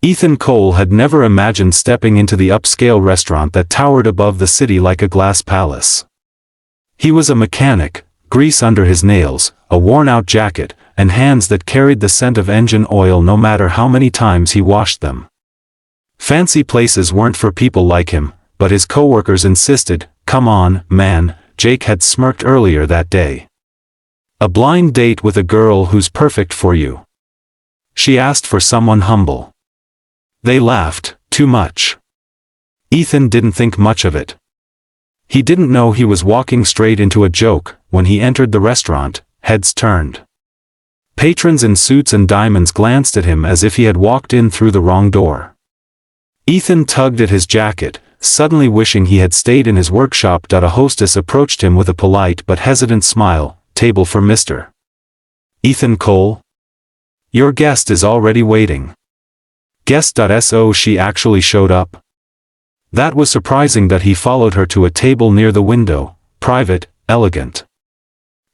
Ethan Cole had never imagined stepping into the upscale restaurant that towered above the city like a glass palace. He was a mechanic, grease under his nails, a worn-out jacket, and hands that carried the scent of engine oil no matter how many times he washed them. Fancy places weren't for people like him, but his coworkers insisted. Come on, man, Jake had smirked earlier that day. A blind date with a girl who's perfect for you. She asked for someone humble. They laughed, too much. Ethan didn't think much of it. He didn't know he was walking straight into a joke. When he entered the restaurant, heads turned. Patrons in suits and diamonds glanced at him as if he had walked in through the wrong door. Ethan tugged at his jacket, suddenly wishing he had stayed in his workshop. A hostess approached him with a polite but hesitant smile. Table for Mr. Ethan Cole? Your guest is already waiting. Guest.so she actually showed up. That was surprising that he followed her to a table near the window, private, elegant.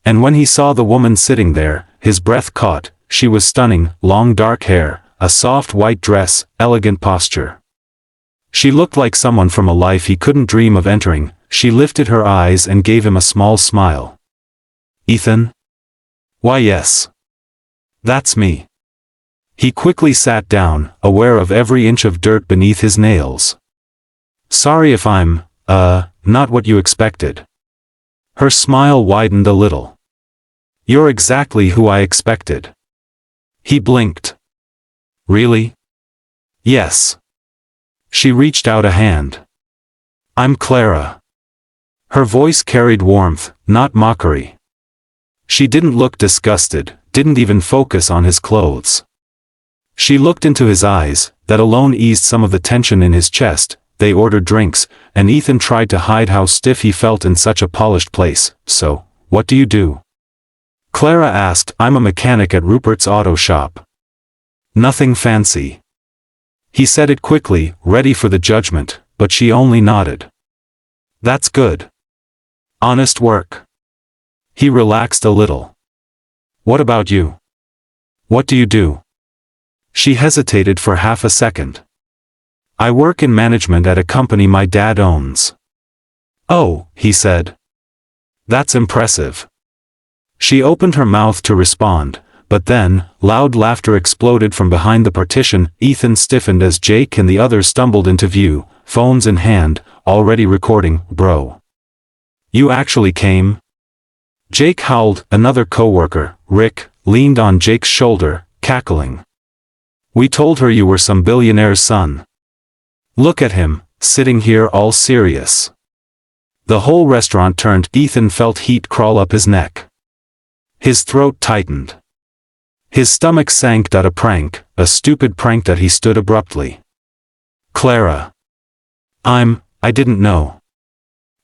And when he saw the woman sitting there, his breath caught. She was stunning, long dark hair, a soft white dress, elegant posture. She looked like someone from a life he couldn't dream of entering. She lifted her eyes and gave him a small smile. Ethan? Why yes. That's me. He quickly sat down, aware of every inch of dirt beneath his nails. Sorry if I'm, not what you expected. Her smile widened a little. You're exactly who I expected. He blinked. Really? Yes. She reached out a hand. I'm Clara. Her voice carried warmth, not mockery. She didn't look disgusted, didn't even focus on his clothes. She looked into his eyes, that alone eased some of the tension in his chest. They ordered drinks, and Ethan tried to hide how stiff he felt in such a polished place. So, what do you do? Clara asked. I'm a mechanic at Rupert's auto shop. Nothing fancy. He said it quickly, ready for the judgment, but she only nodded. That's good. Honest work. He relaxed a little. What about you? What do you do? She hesitated for half a second. I work in management at a company my dad owns. Oh, he said. That's impressive. She opened her mouth to respond, but then, loud laughter exploded from behind the partition. Ethan stiffened as Jake and the others stumbled into view, phones in hand, already recording. Bro. You actually came? Jake howled. Another coworker, Rick, leaned on Jake's shoulder, cackling. We told her you were some billionaire's son. Look at him, sitting here all serious. The whole restaurant turned. Ethan felt heat crawl up his neck. His throat tightened. His stomach sank. A prank, a stupid prank. He stood abruptly. Clara. I didn't know.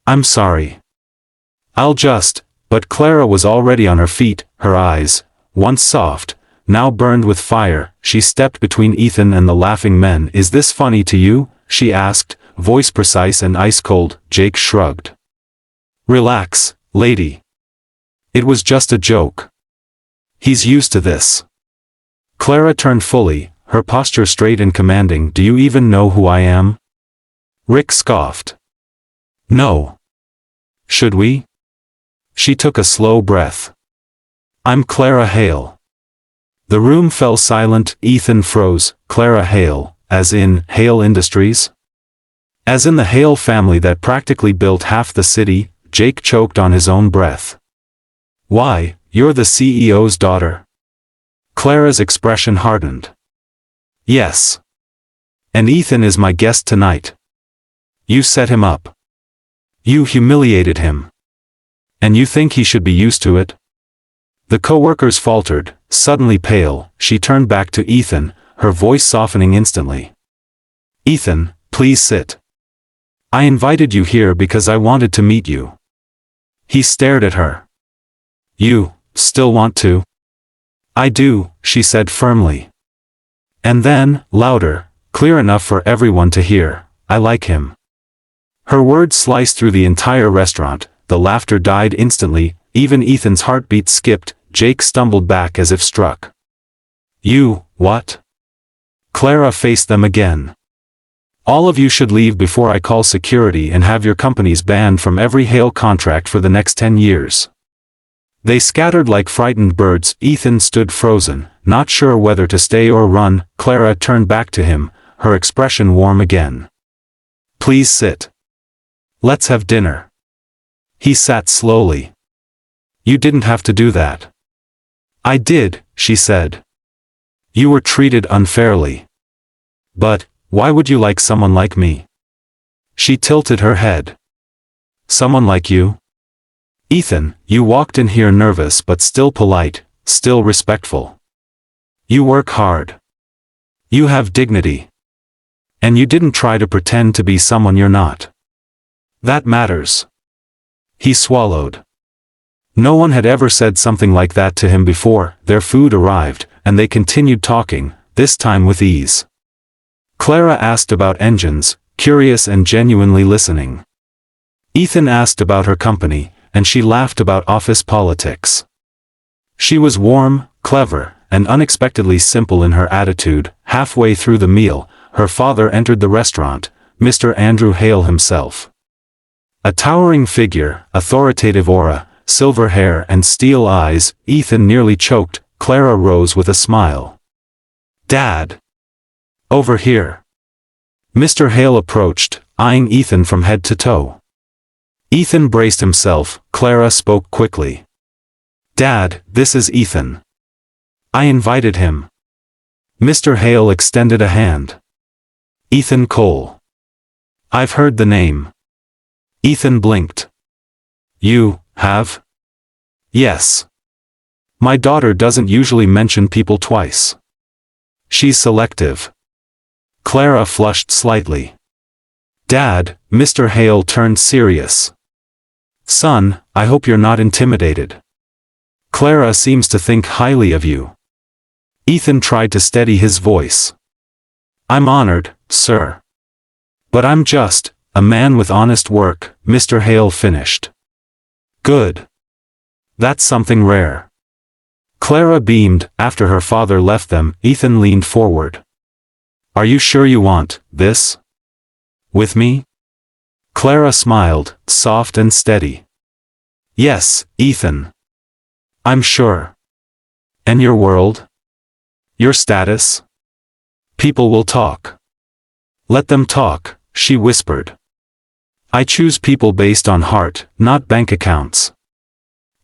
I'm sorry. But Clara was already on her feet, her eyes, once soft, now burned with fire. She stepped between Ethan and the laughing men. Is this funny to you? She asked, voice precise and ice-cold. Jake shrugged. Relax, lady. It was just a joke. He's used to this. Clara turned fully, her posture straight and commanding. Do you even know who I am? Rick scoffed. No. Should we? She took a slow breath. I'm Clara Hale. The room fell silent. Ethan froze. Clara Hale, as in Hale Industries? As in the Hale family that practically built half the city. Jake choked on his own breath. Why, you're the CEO's daughter? Clara's expression hardened. Yes. And Ethan is my guest tonight. You set him up. You humiliated him. And you think he should be used to it? The coworkers faltered, suddenly pale. She turned back to Ethan, her voice softening instantly. Ethan, please sit. I invited you here because I wanted to meet you. He stared at her. You still want to? I do, she said firmly. And then, louder, clear enough for everyone to hear, I like him. Her words sliced through the entire restaurant. The laughter died instantly. Even Ethan's heartbeat skipped. Jake stumbled back as if struck. You, what? Clara faced them again. All of you should leave before I call security and have your companies banned from every Hale contract for the next 10 years. They scattered like frightened birds. Ethan stood frozen, not sure whether to stay or run. Clara turned back to him, her expression warm again. Please sit. Let's have dinner. He sat slowly. You didn't have to do that. I did, she said. You were treated unfairly. But, why would you like someone like me? She tilted her head. Someone like you? Ethan, you walked in here nervous but still polite, still respectful. You work hard. You have dignity. And you didn't try to pretend to be someone you're not. That matters. He swallowed. No one had ever said something like that to him before. Their food arrived, and they continued talking, this time with ease. Clara asked about engines, curious and genuinely listening. Ethan asked about her company, and she laughed about office politics. She was warm, clever, and unexpectedly simple in her attitude. Halfway through the meal, her father entered the restaurant, Mr. Andrew Hale himself. A towering figure, authoritative aura, silver hair and steel eyes. Ethan nearly choked. Clara rose with a smile. Dad! Over here. Mr. Hale approached, eyeing Ethan from head to toe. Ethan braced himself. Clara spoke quickly. Dad, this is Ethan. I invited him. Mr. Hale extended a hand. Ethan Cole. I've heard the name. Ethan blinked. You have? Yes. My daughter doesn't usually mention people twice. She's selective. Clara flushed slightly. Dad, Mr. Hale turned serious. Son, I hope you're not intimidated. Clara seems to think highly of you. Ethan tried to steady his voice. I'm honored, sir. But I'm just a man with honest work, Mr. Hale finished. Good. That's something rare. Clara beamed. After her father left them, Ethan leaned forward. Are you sure you want this? With me? Clara smiled, soft and steady. Yes, Ethan. I'm sure. And your world? Your status? People will talk. Let them talk, she whispered. I choose people based on heart, not bank accounts.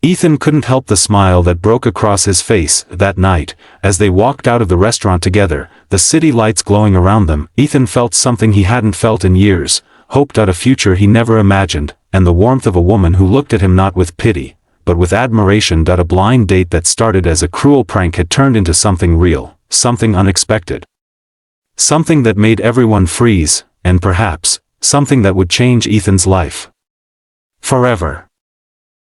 Ethan couldn't help the smile that broke across his face. That night, as they walked out of the restaurant together, the city lights glowing around them, Ethan felt something he hadn't felt in years, hoped at a future he never imagined, and the warmth of a woman who looked at him not with pity, but with admiration. A blind date that started as a cruel prank had turned into something real, something unexpected. Something that made everyone freeze, and perhaps, something that would change Ethan's life. Forever.